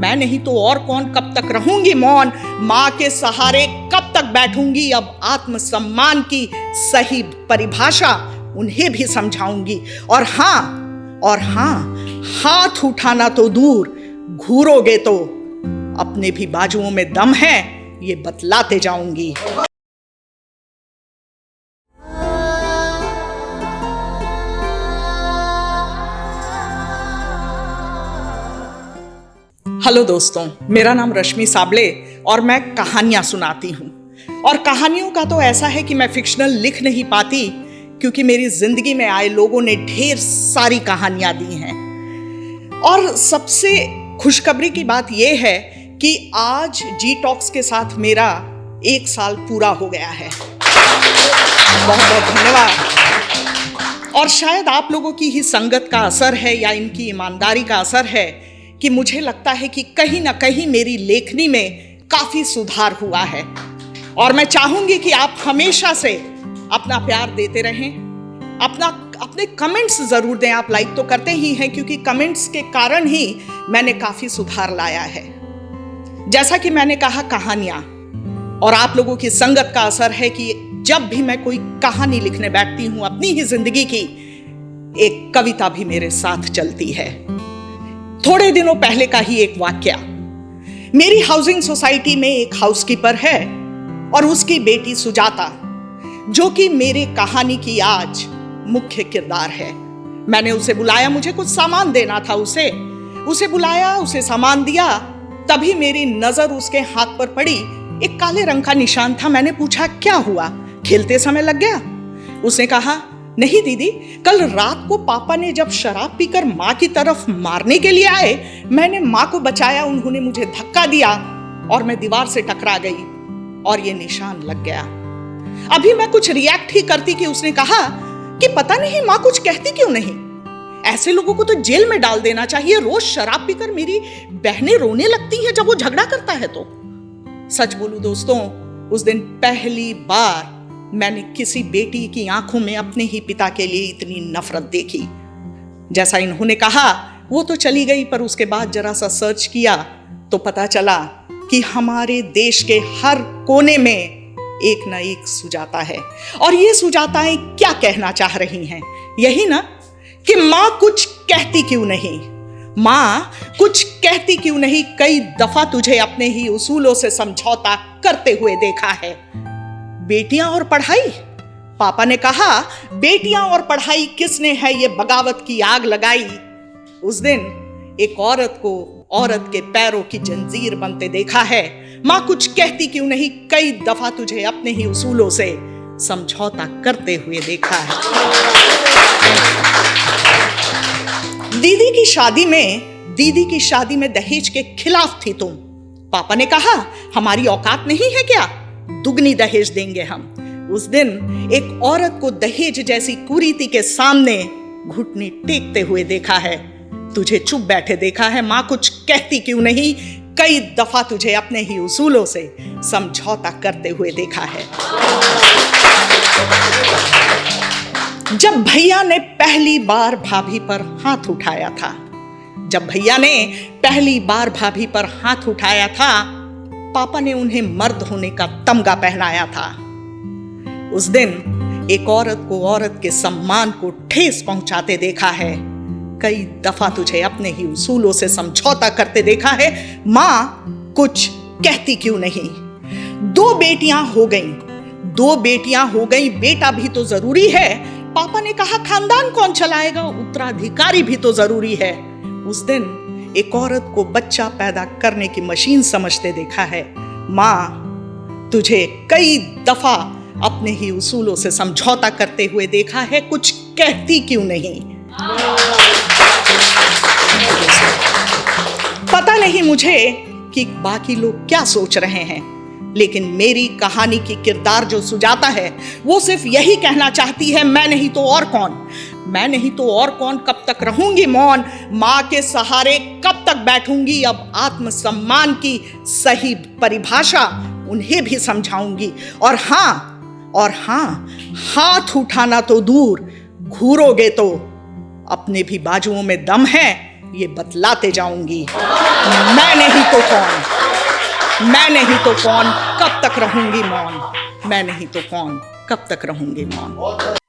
मैं नहीं तो और कौन, कब तक रहूंगी मौन, माँ के सहारे कब तक बैठूंगी, अब आत्मसम्मान की सही परिभाषा उन्हें भी समझाऊंगी। और हाँ, हाथ उठाना तो दूर, घूरोगे तो अपने भी बाजुओं में दम है, ये बतलाते जाऊंगी। हेलो दोस्तों, मेरा नाम रश्मि साबले और मैं कहानियां सुनाती हूं। और कहानियों का तो ऐसा है कि मैं फिक्शनल लिख नहीं पाती, क्योंकि मेरी जिंदगी में आए लोगों ने ढेर सारी कहानियां दी हैं। और सबसे खुशखबरी की बात यह है कि आज जी टॉक्स के साथ मेरा 1 साल पूरा हो गया है। बहुत बहुत धन्यवाद। और शायद आप लोगों की ही संगत का असर है या इनकी ईमानदारी का असर है कि मुझे लगता है कि कहीं ना कहीं मेरी लेखनी में काफी सुधार हुआ है। और मैं चाहूंगी कि आप हमेशा से अपना प्यार देते रहें, अपने कमेंट्स जरूर दें। आप लाइक तो करते ही हैं, क्योंकि कमेंट्स के कारण ही मैंने काफी सुधार लाया है। जैसा कि मैंने कहा, कहानियां और आप लोगों की संगत का असर है कि जब भी मैं कोई कहानी लिखने बैठती हूं अपनी ही जिंदगी की, एक कविता भी मेरे साथ चलती है। थोड़े दिनों पहले का ही एक वाकया। मेरी हाउसिंग सोसाइटी में एक हाउसकीपर है और उसकी बेटी सुजाता, जो कि मेरे कहानी की आज मुख्य किरदार है। मैंने उसे बुलाया, मुझे कुछ सामान देना था उसे बुलाया, उसे सामान दिया। तभी मेरी नजर उसके हाथ पर पड़ी, एक काले रंग का निशान था। मैंने पूछा, क्या हुआ, खेलते समय लग गया? उसने कहा, नहीं दीदी, कल रात को पापा ने जब शराब पीकर माँ की तरफ मारने के लिए आए, मैंने माँ को बचाया, उन्होंने मुझे धक्का दिया और मैं दीवार से टकरा गई और ये निशान लग गया। अभी मैं कुछ रिएक्ट ही करती कि उसने कहा कि पता नहीं माँ कुछ कहती क्यों नहीं, ऐसे लोगों को तो जेल में डाल देना चाहिए, रोज शराब पीकर मेरी बहनें रोने लगती हैं जब वो झगड़ा करता है तो। सच बोलूं दोस्तों, उस दिन पहली बार मैंने किसी बेटी की आंखों में अपने ही पिता के लिए इतनी नफरत देखी। जैसा इन्होंने कहा, वो तो चली गई, पर उसके बाद जरा सा सर्च किया तो पता चला कि हमारे देश के हर कोने में एक ना एक सुजाता है। और ये सुजाताएं क्या कहना चाह रही हैं? यही ना कि माँ कुछ कहती क्यों नहीं, माँ कुछ कहती क्यों नहीं, कई दफा तुझे अपने ही उसूलों से समझौता करते हुए देखा है। बेटियां और पढ़ाई, पापा ने कहा, बेटियां और पढ़ाई किसने है ये बगावत की आग लगाई। उस दिन एक औरत को औरत के पैरों की जंजीर बनते देखा है। माँ कुछ कहती क्यों नहीं, कई दफा तुझे अपने ही उसूलों से समझौता करते हुए देखा है। दीदी की शादी में दहेज के खिलाफ थी तुम। पापा ने कहा, हमारी औकात नहीं है क्या, दुगनी दहेज देंगे हम। उस दिन एक औरत को दहेज जैसी कुरीति के सामने घुटने टेकते हुए देखा है। तुझे चुप बैठे देखा है। माँ कुछ कहती क्यों नहीं, कई दफा तुझे अपने ही उसूलों से समझौता करते हुए देखा है। जब भैया ने पहली बार भाभी पर हाथ उठाया था, पापा ने उन्हें मर्द होने का तमगा पहनाया था। उस दिन एक औरत को औरत के सम्मान को ठेस पहुंचाते देखा है। कई दफा तुझे अपने ही उसूलों से समझौता करते देखा है। माँ कुछ कहती क्यों नहीं। 2 बेटियां हो गई, बेटा भी तो जरूरी है। पापा ने कहा, खानदान कौन चलाएगा, उत्तराधिकारी भी तो जरूरी है। उस दिन एक औरत को बच्चा पैदा करने की मशीन समझते देखा है। माँ तुझे कई दफा अपने ही उसूलों से समझौता करते हुए देखा है। कुछ कहती क्यों नहीं। पता नहीं मुझे कि बाकी लोग क्या सोच रहे हैं, लेकिन मेरी कहानी की किरदार जो सुजाता है, वो सिर्फ यही कहना चाहती है, मैं नहीं तो और कौन, कब तक रहूंगी मौन, माँ के सहारे कब तक बैठूंगी, अब आत्मसम्मान की सही परिभाषा उन्हें भी समझाऊंगी। और हाँ, हाथ उठाना तो दूर, घूरोगे तो अपने भी बाजुओं में दम है, ये बतलाते जाऊंगी। मैं नहीं तो कौन, मैं नहीं तो कौन, कब तक रहूंगी मौन, मैं नहीं तो कौन, कब तक रहूंगी मौन।